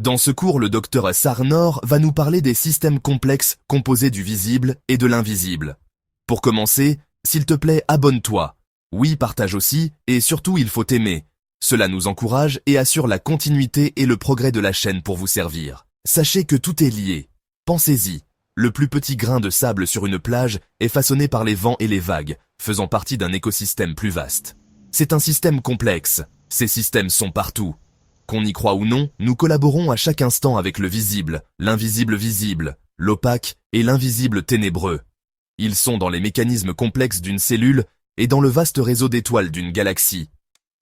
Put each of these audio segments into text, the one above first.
Dans ce cours, le docteur Sarnor va nous parler des systèmes complexes composés du visible et de l'invisible. Pour commencer, s'il te plaît, abonne-toi. Oui, partage aussi, et surtout il faut aimer. Cela nous encourage et assure la continuité et le progrès de la chaîne pour vous servir. Sachez que tout est lié. Pensez-y. Le plus petit grain de sable sur une plage est façonné par les vents et les vagues, faisant partie d'un écosystème plus vaste. C'est un système complexe. Ces systèmes sont partout. Qu'on y croit ou non, nous collaborons à chaque instant avec le visible, l'invisible visible, l'opaque et l'invisible ténébreux. Ils sont dans les mécanismes complexes d'une cellule et dans le vaste réseau d'étoiles d'une galaxie.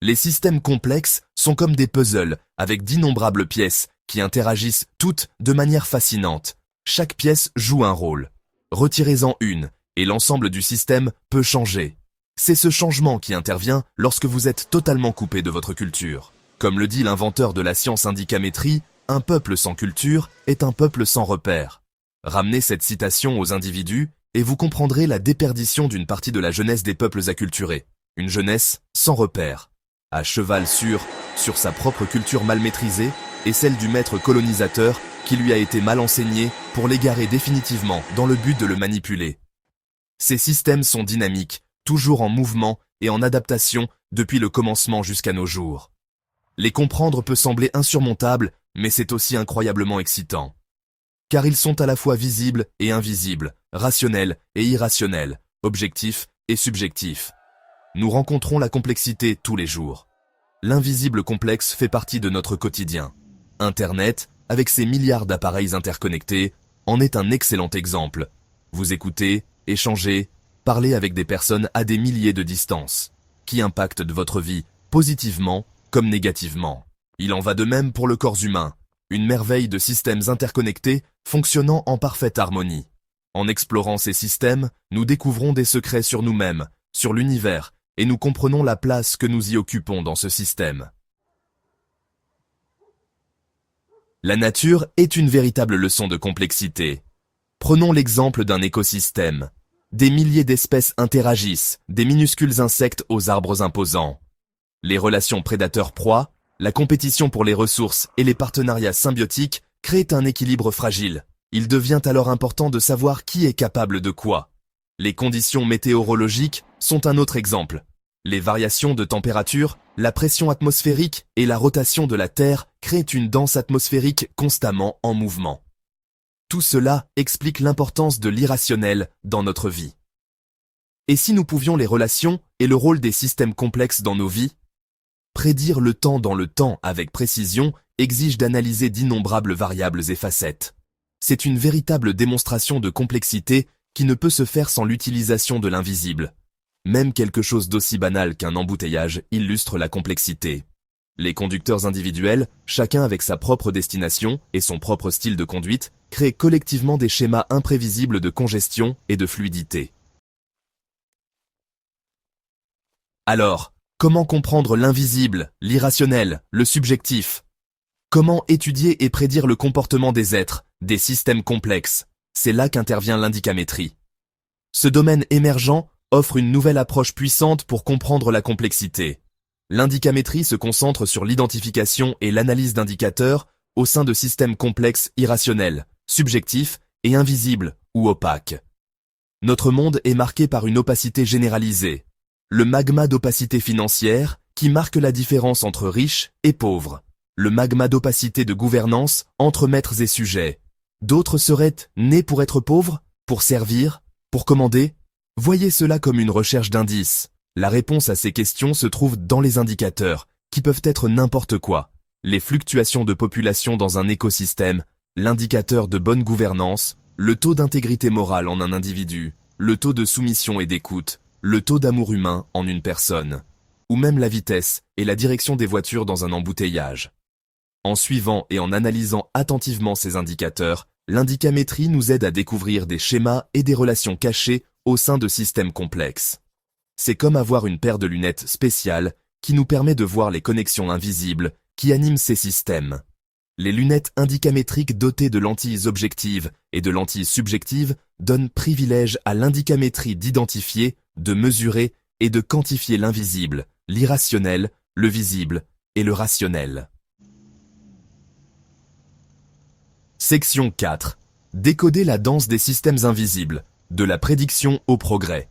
Les systèmes complexes sont comme des puzzles avec d'innombrables pièces qui interagissent toutes de manière fascinante. Chaque pièce joue un rôle. Retirez-en une et l'ensemble du système peut changer. C'est ce changement qui intervient lorsque vous êtes totalement coupé de votre culture. Comme le dit l'inventeur de la science indicamétrie, un peuple sans culture est un peuple sans repères. Ramenez cette citation aux individus et vous comprendrez la déperdition d'une partie de la jeunesse des peuples acculturés. Une jeunesse sans repères, à cheval sur sa propre culture mal maîtrisée et celle du maître colonisateur qui lui a été mal enseigné pour l'égarer définitivement dans le but de le manipuler. Ces systèmes sont dynamiques, toujours en mouvement et en adaptation depuis le commencement jusqu'à nos jours. Les comprendre peut sembler insurmontable, mais c'est aussi incroyablement excitant. Car ils sont à la fois visibles et invisibles, rationnels et irrationnels, objectifs et subjectifs. Nous rencontrons la complexité tous les jours. L'invisible complexe fait partie de notre quotidien. Internet, avec ses milliards d'appareils interconnectés, en est un excellent exemple. Vous écoutez, échangez, parlez avec des personnes à des milliers de distance, qui impactent de votre vie positivement comme négativement. Il en va de même pour le corps humain, une merveille de systèmes interconnectés fonctionnant en parfaite harmonie. En explorant ces systèmes, nous découvrons des secrets sur nous-mêmes, sur l'univers, et nous comprenons la place que nous y occupons dans ce système. La nature est une véritable leçon de complexité. Prenons l'exemple d'un écosystème. Des milliers d'espèces interagissent, des minuscules insectes aux arbres imposants. Les relations prédateurs-proie, la compétition pour les ressources et les partenariats symbiotiques créent un équilibre fragile. Il devient alors important de savoir qui est capable de quoi. Les conditions météorologiques sont un autre exemple. Les variations de température, la pression atmosphérique et la rotation de la Terre créent une danse atmosphérique constamment en mouvement. Tout cela explique l'importance de l'irrationnel dans notre vie. Et si nous pouvions les relations et le rôle des systèmes complexes dans nos vies? Prédire le temps dans le temps avec précision exige d'analyser d'innombrables variables et facettes. C'est une véritable démonstration de complexité qui ne peut se faire sans l'utilisation de l'invisible. Même quelque chose d'aussi banal qu'un embouteillage illustre la complexité. Les conducteurs individuels, chacun avec sa propre destination et son propre style de conduite, créent collectivement des schémas imprévisibles de congestion et de fluidité. Alors, comment comprendre l'invisible, l'irrationnel, le subjectif? Comment étudier et prédire le comportement des êtres, des systèmes complexes? C'est là qu'intervient l'indicamétrie. Ce domaine émergent offre une nouvelle approche puissante pour comprendre la complexité. L'indicamétrie se concentre sur l'identification et l'analyse d'indicateurs au sein de systèmes complexes irrationnels, subjectifs et invisibles ou opaques. Notre monde est marqué par une opacité généralisée. Le magma d'opacité financière qui marque la différence entre riches et pauvres. Le magma d'opacité de gouvernance entre maîtres et sujets. D'autres seraient nés pour être pauvres, pour servir, pour commander. Voyez cela comme une recherche d'indices. La réponse à ces questions se trouve dans les indicateurs, qui peuvent être n'importe quoi. Les fluctuations de population dans un écosystème, l'indicateur de bonne gouvernance, le taux d'intégrité morale en un individu, le taux de soumission et d'écoute, le taux d'amour humain en une personne, ou même la vitesse et la direction des voitures dans un embouteillage. En suivant et en analysant attentivement ces indicateurs, l'indicamétrie nous aide à découvrir des schémas et des relations cachées au sein de systèmes complexes. C'est comme avoir une paire de lunettes spéciales qui nous permet de voir les connexions invisibles qui animent ces systèmes. Les lunettes indicamétriques dotées de lentilles objectives et de lentilles subjectives donnent privilège à l'indicamétrie d'identifier, de mesurer et de quantifier l'invisible, l'irrationnel, le visible et le rationnel. Section 4. Décoder la danse des systèmes invisibles, de la prédiction au progrès.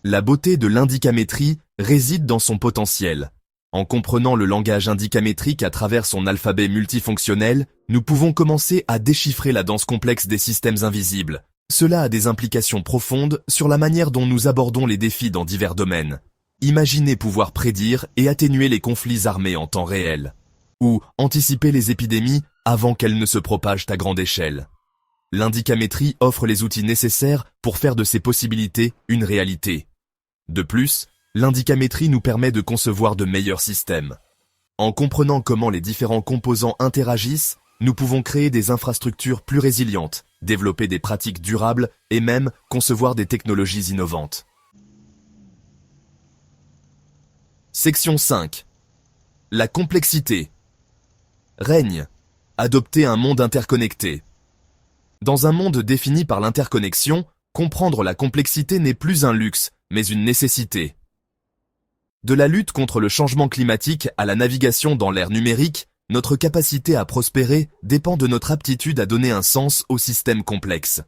La beauté de l'indicamétrie réside dans son potentiel. En comprenant le langage indicamétrique à travers son alphabet multifonctionnel, nous pouvons commencer à déchiffrer la danse complexe des systèmes invisibles. Cela a des implications profondes sur la manière dont nous abordons les défis dans divers domaines. Imaginez pouvoir prédire et atténuer les conflits armés en temps réel. Ou anticiper les épidémies avant qu'elles ne se propagent à grande échelle. L'indicamétrie offre les outils nécessaires pour faire de ces possibilités une réalité. De plus, l'indicamétrie nous permet de concevoir de meilleurs systèmes. En comprenant comment les différents composants interagissent, nous pouvons créer des infrastructures plus résilientes, développer des pratiques durables et même concevoir des technologies innovantes. Section 5. La complexité. Règne. Adopter un monde interconnecté. Dans un monde défini par l'interconnexion, comprendre la complexité n'est plus un luxe, mais une nécessité. De la lutte contre le changement climatique à la navigation dans l'ère numérique, notre capacité à prospérer dépend de notre aptitude à donner un sens aux systèmes complexes.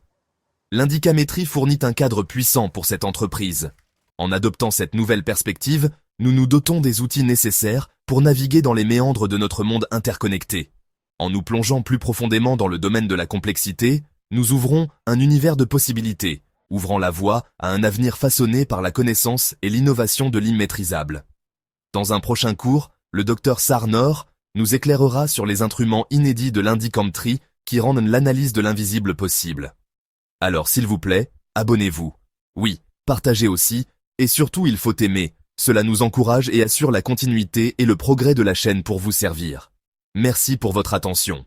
L'indicamétrie fournit un cadre puissant pour cette entreprise. En adoptant cette nouvelle perspective, nous nous dotons des outils nécessaires pour naviguer dans les méandres de notre monde interconnecté. En nous plongeant plus profondément dans le domaine de la complexité, nous ouvrons un univers de possibilités, ouvrant la voie à un avenir façonné par la connaissance et l'innovation de l'immaîtrisable. Dans un prochain cours, le Dr Sarnor nous éclairera sur les instruments inédits de l'indicamétrie qui rendent l'analyse de l'invisible possible. Alors s'il vous plaît, abonnez-vous. Oui, partagez aussi, et surtout il faut aimer, cela nous encourage et assure la continuité et le progrès de la chaîne pour vous servir. Merci pour votre attention.